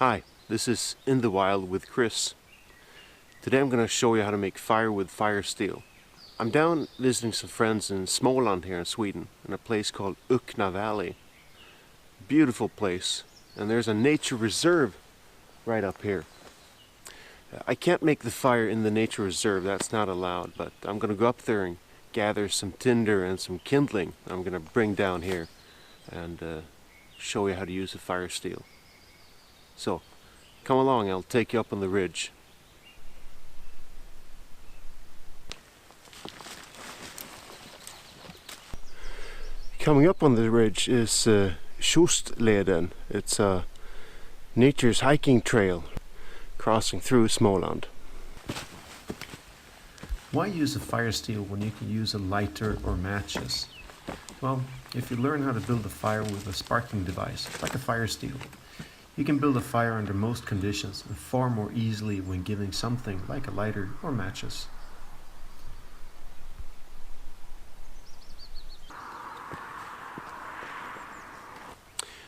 Hi, this is In the Wild with Chris. Today I'm going to show you how to make fire with fire steel. I'm down visiting some friends in Småland here in Sweden, in a place called Uknadalen. Beautiful place, and there's a nature reserve right up here. I can't make the fire in the nature reserve, that's not allowed, but I'm going to go up there and gather some tinder and some kindling I'm going to bring down here and show you how to use the fire steel. So, come along, I'll take you up on the ridge. Coming up on the ridge is Uknadalen. It's a nature's hiking trail crossing through Småland. Why use a fire steel when you can use a lighter or matches? Well, if you learn how to build a fire with a sparking device, like a fire steel, you can build a fire under most conditions and far more easily when giving something like a lighter or matches.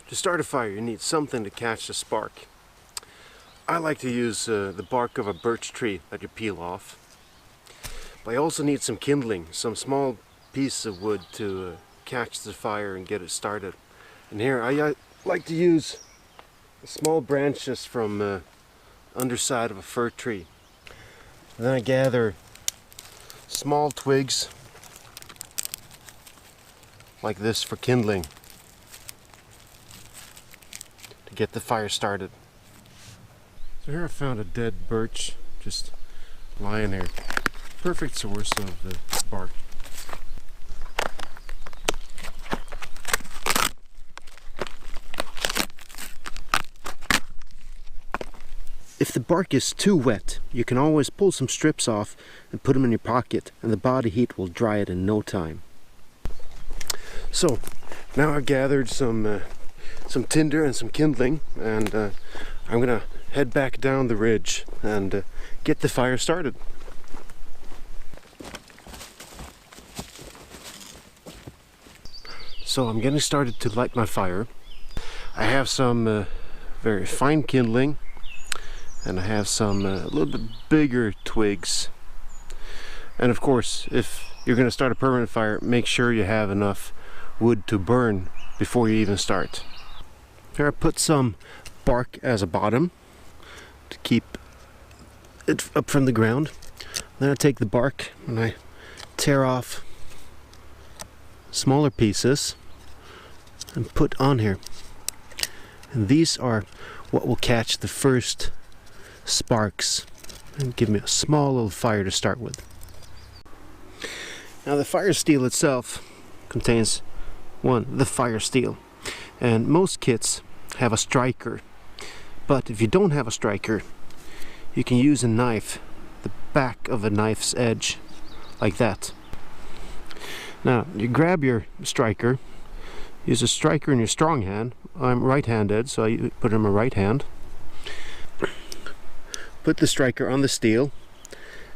To start a fire, you need something to catch the spark. I like to use the bark of a birch tree that you peel off. But I also need some kindling, some small piece of wood to catch the fire and get it started. And here I like to use small branches from the underside of a fir tree. And then I gather small twigs like this for kindling to get the fire started. So here I found a dead birch just lying here. Perfect source of the spark. If the bark is too wet, you can always pull some strips off and put them in your pocket, and the body heat will dry it in no time. So now I've gathered some tinder and some kindling, and I'm gonna head back down the ridge and get the fire started. So I'm getting started to light my fire. I have some very fine kindling, and I have some a little bit bigger twigs. And of course, if you're going to start a permanent fire, make sure you have enough wood to burn before you even start. Here I put some bark as a bottom to keep it up from the ground. Then I take the bark and I tear off smaller pieces and put on here. And these are what will catch the first sparks and give me a small little fire to start with. Now the fire steel itself contains the fire steel, and most kits have a striker, but if you don't have a striker, you can use a knife, the back of a knife's edge, like that. Now you grab your striker, use a striker in your strong hand. I'm right-handed, so I put it in my right hand. Put the striker on the steel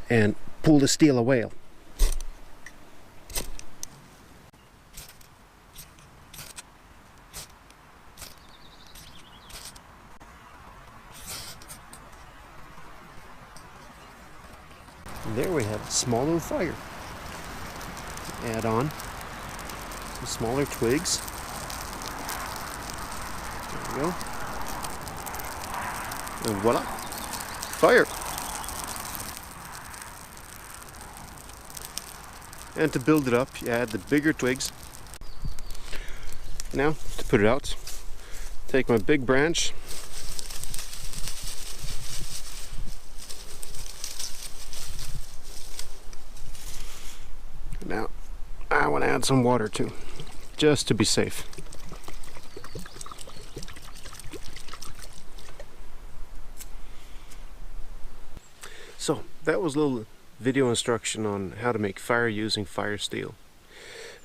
and pull the steel away. And there we have a small little fire. Add on some smaller twigs. There we go. And voila! Fire! And to build it up, you add the bigger twigs. Now, to put it out, take my big branch, now I want to add some water too, just to be safe. So that was a little video instruction on how to make fire using fire steel.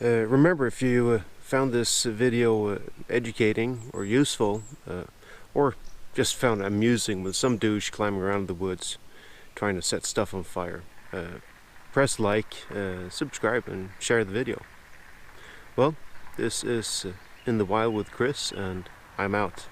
Remember, if you found this video educating or useful, or just found it amusing with some douche climbing around the woods trying to set stuff on fire, press like, subscribe, and share the video. Well, this is In the Wild with Chris, and I'm out.